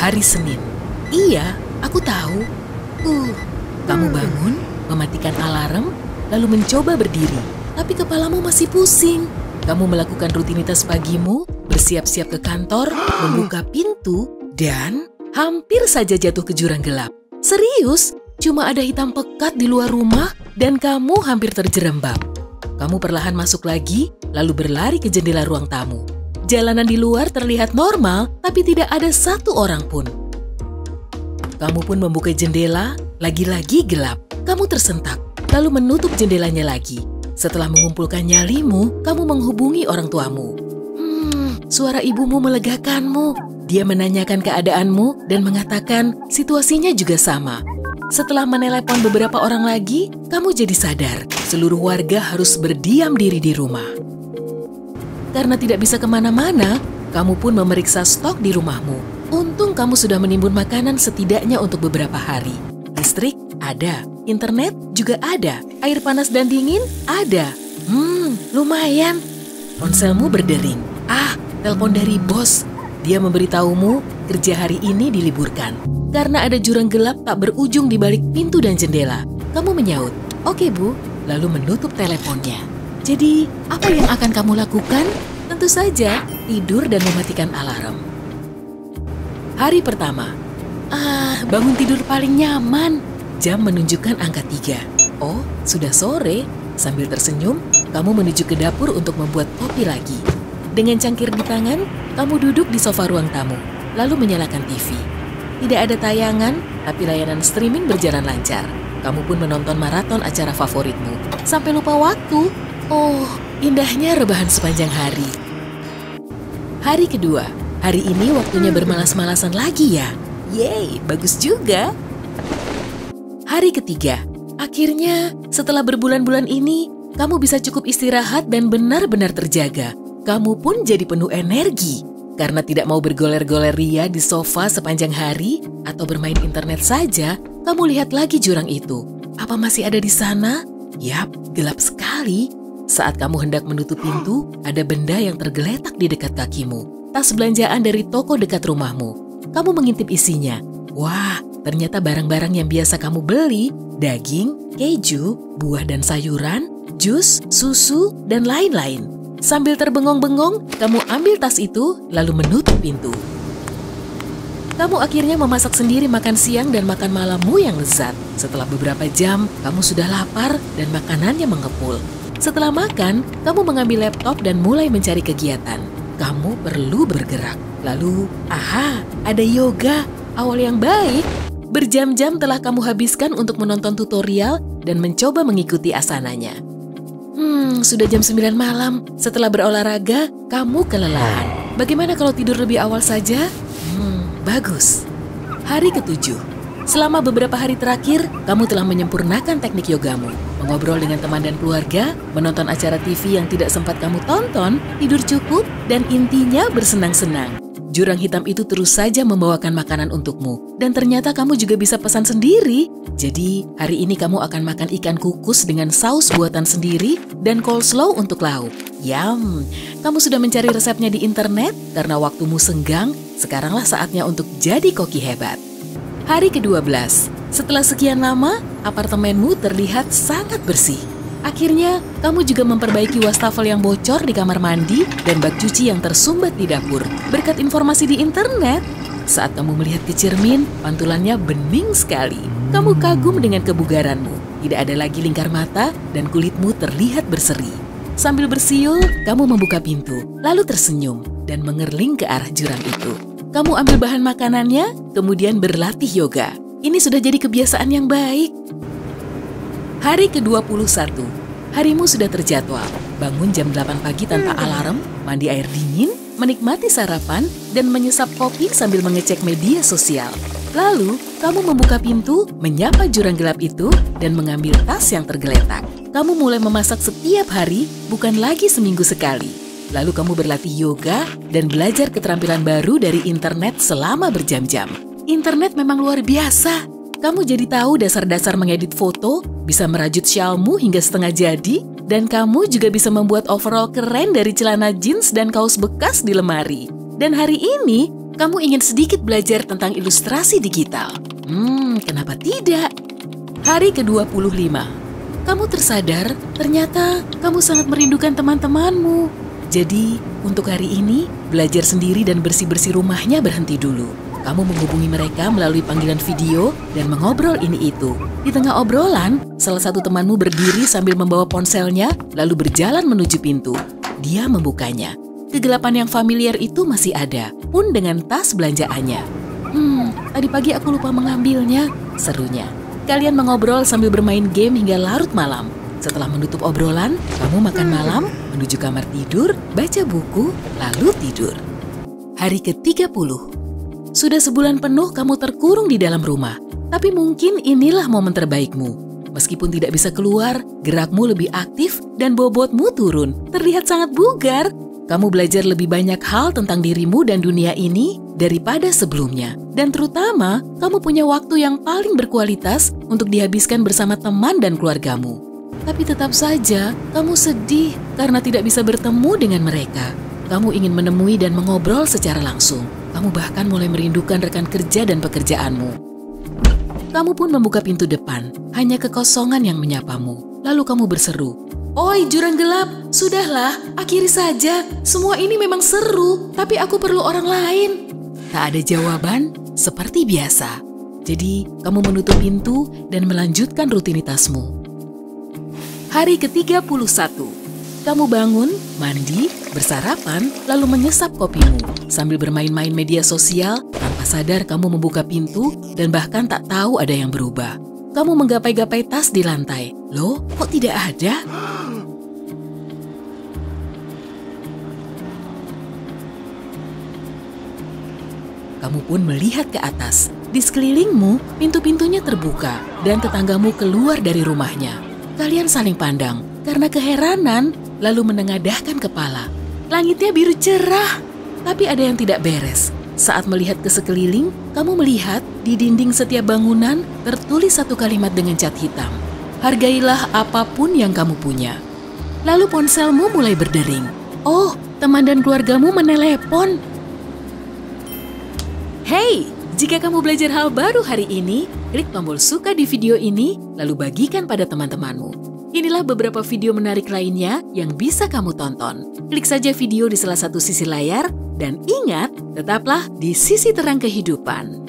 Hari Senin. Iya, aku tahu. Kamu bangun, mematikan alarm, lalu mencoba berdiri. Tapi kepalamu masih pusing. Kamu melakukan rutinitas pagimu, bersiap-siap ke kantor, membuka pintu, dan hampir saja jatuh ke jurang gelap. Serius, cuma ada hitam pekat di luar rumah dan kamu hampir terjerembab. Kamu perlahan masuk lagi, lalu berlari ke jendela ruang tamu. Jalanan di luar terlihat normal, tapi tidak ada satu orang pun. Kamu pun membuka jendela, lagi-lagi gelap. Kamu tersentak, lalu menutup jendelanya lagi. Setelah mengumpulkan nyalimu, kamu menghubungi orang tuamu. Suara ibumu melegakanmu. Dia menanyakan keadaanmu dan mengatakan situasinya juga sama. Setelah menelepon beberapa orang lagi, kamu jadi sadar seluruh warga harus berdiam diri di rumah. Karena tidak bisa kemana-mana, kamu pun memeriksa stok di rumahmu. Untung kamu sudah menimbun makanan setidaknya untuk beberapa hari. Listrik ada, internet juga ada, air panas dan dingin ada. Lumayan. Ponselmu berdering. Telepon dari bos. Dia memberitahumu kerja hari ini diliburkan. Karena ada jurang gelap tak berujung di balik pintu dan jendela. Kamu menyaut, "Oke, Bu," lalu menutup teleponnya. Jadi, apa yang akan kamu lakukan? Tentu saja, tidur dan mematikan alarm. Hari pertama. Bangun tidur paling nyaman. Jam menunjukkan angka 3. Oh, sudah sore. Sambil tersenyum, kamu menuju ke dapur untuk membuat kopi lagi. Dengan cangkir di tangan, kamu duduk di sofa ruang tamu, lalu menyalakan TV. Tidak ada tayangan, tapi layanan streaming berjalan lancar. Kamu pun menonton maraton acara favoritmu, sampai lupa waktu. Oh, indahnya rebahan sepanjang hari. Hari kedua. Hari ini waktunya bermalas-malasan lagi ya. Yeay, bagus juga. Hari ketiga. Akhirnya, setelah berbulan-bulan ini, kamu bisa cukup istirahat dan benar-benar terjaga. Kamu pun jadi penuh energi. Karena tidak mau bergoler-goler ria di sofa sepanjang hari atau bermain internet saja, kamu lihat lagi jurang itu. Apa masih ada di sana? Yap, gelap sekali. Saat kamu hendak menutup pintu, ada benda yang tergeletak di dekat kakimu. Tas belanjaan dari toko dekat rumahmu. Kamu mengintip isinya. Wah, ternyata barang-barang yang biasa kamu beli, daging, keju, buah dan sayuran, jus, susu, dan lain-lain. Sambil terbengong-bengong, kamu ambil tas itu, lalu menutup pintu. Kamu akhirnya memasak sendiri makan siang dan makan malammu yang lezat. Setelah beberapa jam, kamu sudah lapar dan makanannya mengepul. Setelah makan, kamu mengambil laptop dan mulai mencari kegiatan. Kamu perlu bergerak. Lalu, ada yoga. Awal yang baik. Berjam-jam telah kamu habiskan untuk menonton tutorial dan mencoba mengikuti asananya. Sudah jam 9 malam. Setelah berolahraga, kamu kelelahan. Bagaimana kalau tidur lebih awal saja? Bagus. Hari ketujuh. Selama beberapa hari terakhir, kamu telah menyempurnakan teknik yogamu. Mengobrol dengan teman dan keluarga, menonton acara TV yang tidak sempat kamu tonton, tidur cukup, dan intinya bersenang-senang. Jurang hitam itu terus saja membawakan makanan untukmu. Dan ternyata kamu juga bisa pesan sendiri. Jadi, hari ini kamu akan makan ikan kukus dengan saus buatan sendiri dan coleslaw untuk lauk. Yum! Kamu sudah mencari resepnya di internet? Karena waktumu senggang, sekaranglah saatnya untuk jadi koki hebat. Hari ke-12. Setelah sekian lama, apartemenmu terlihat sangat bersih. Akhirnya, kamu juga memperbaiki wastafel yang bocor di kamar mandi dan bak cuci yang tersumbat di dapur. Berkat informasi di internet, saat kamu melihat ke cermin, pantulannya bening sekali. Kamu kagum dengan kebugaranmu. Tidak ada lagi lingkar mata dan kulitmu terlihat berseri. Sambil bersiul, kamu membuka pintu, lalu tersenyum dan mengerling ke arah jurang itu. Kamu ambil bahan makanannya, kemudian berlatih yoga. Ini sudah jadi kebiasaan yang baik. Hari ke-21. Harimu sudah terjadwal. Bangun jam 8 pagi tanpa alarm, mandi air dingin, menikmati sarapan, dan menyesap kopi sambil mengecek media sosial. Lalu, kamu membuka pintu, menyapa jurang gelap itu, dan mengambil tas yang tergeletak. Kamu mulai memasak setiap hari, bukan lagi seminggu sekali. Lalu kamu berlatih yoga dan belajar keterampilan baru dari internet selama berjam-jam. Internet memang luar biasa. Kamu jadi tahu dasar-dasar mengedit foto, bisa merajut syalmu hingga setengah jadi, dan kamu juga bisa membuat overall keren dari celana jeans dan kaos bekas di lemari. Dan hari ini, Kamu ingin sedikit belajar tentang ilustrasi digital? Kenapa tidak? Hari ke-25. Kamu tersadar ternyata kamu sangat merindukan teman-temanmu. Jadi, untuk hari ini, belajar sendiri dan bersih-bersih rumahnya berhenti dulu. Kamu menghubungi mereka melalui panggilan video dan mengobrol ini itu. Di tengah obrolan, salah satu temanmu berdiri sambil membawa ponselnya lalu berjalan menuju pintu. Dia membukanya. Kegelapan yang familiar itu masih ada, pun dengan tas belanjaannya. Tadi pagi aku lupa mengambilnya, serunya. Kalian mengobrol sambil bermain game hingga larut malam. Setelah menutup obrolan, kamu makan malam, menuju kamar tidur, baca buku, lalu tidur. Hari ke-30. Sudah sebulan penuh kamu terkurung di dalam rumah, tapi mungkin inilah momen terbaikmu. Meskipun tidak bisa keluar, gerakmu lebih aktif dan bobotmu turun. Terlihat sangat bugar. Kamu belajar lebih banyak hal tentang dirimu dan dunia ini daripada sebelumnya. Dan terutama, kamu punya waktu yang paling berkualitas untuk dihabiskan bersama teman dan keluargamu. Tapi tetap saja, kamu sedih karena tidak bisa bertemu dengan mereka. Kamu ingin menemui dan mengobrol secara langsung. Kamu bahkan mulai merindukan rekan kerja dan pekerjaanmu. Kamu pun membuka pintu depan, hanya kekosongan yang menyapamu. Lalu kamu berseru, "Oi, jurang gelap, sudahlah, akhiri saja. Semua ini memang seru, tapi aku perlu orang lain." Tak ada jawaban, seperti biasa. Jadi, kamu menutup pintu dan melanjutkan rutinitasmu. Hari ke-31. Kamu bangun, mandi, bersarapan, lalu menyesap kopimu. Sambil bermain-main media sosial, tanpa sadar kamu membuka pintu dan bahkan tak tahu ada yang berubah. Kamu menggapai-gapai tas di lantai. Loh, kok tidak ada? Kamu pun melihat ke atas. Di sekelilingmu, pintu-pintunya terbuka dan tetanggamu keluar dari rumahnya. Kalian saling pandang karena keheranan, lalu menengadahkan kepala. Langitnya biru cerah, tapi ada yang tidak beres. Saat melihat ke sekeliling, kamu melihat di dinding setiap bangunan tertulis satu kalimat dengan cat hitam. Hargailah apapun yang kamu punya. Lalu ponselmu mulai berdering. Oh, teman dan keluargamu menelepon. Hey, jika kamu belajar hal baru hari ini, klik tombol suka di video ini, lalu bagikan pada teman-temanmu. Inilah beberapa video menarik lainnya yang bisa kamu tonton. Klik saja video di salah satu sisi layar, dan ingat, tetaplah di sisi terang kehidupan.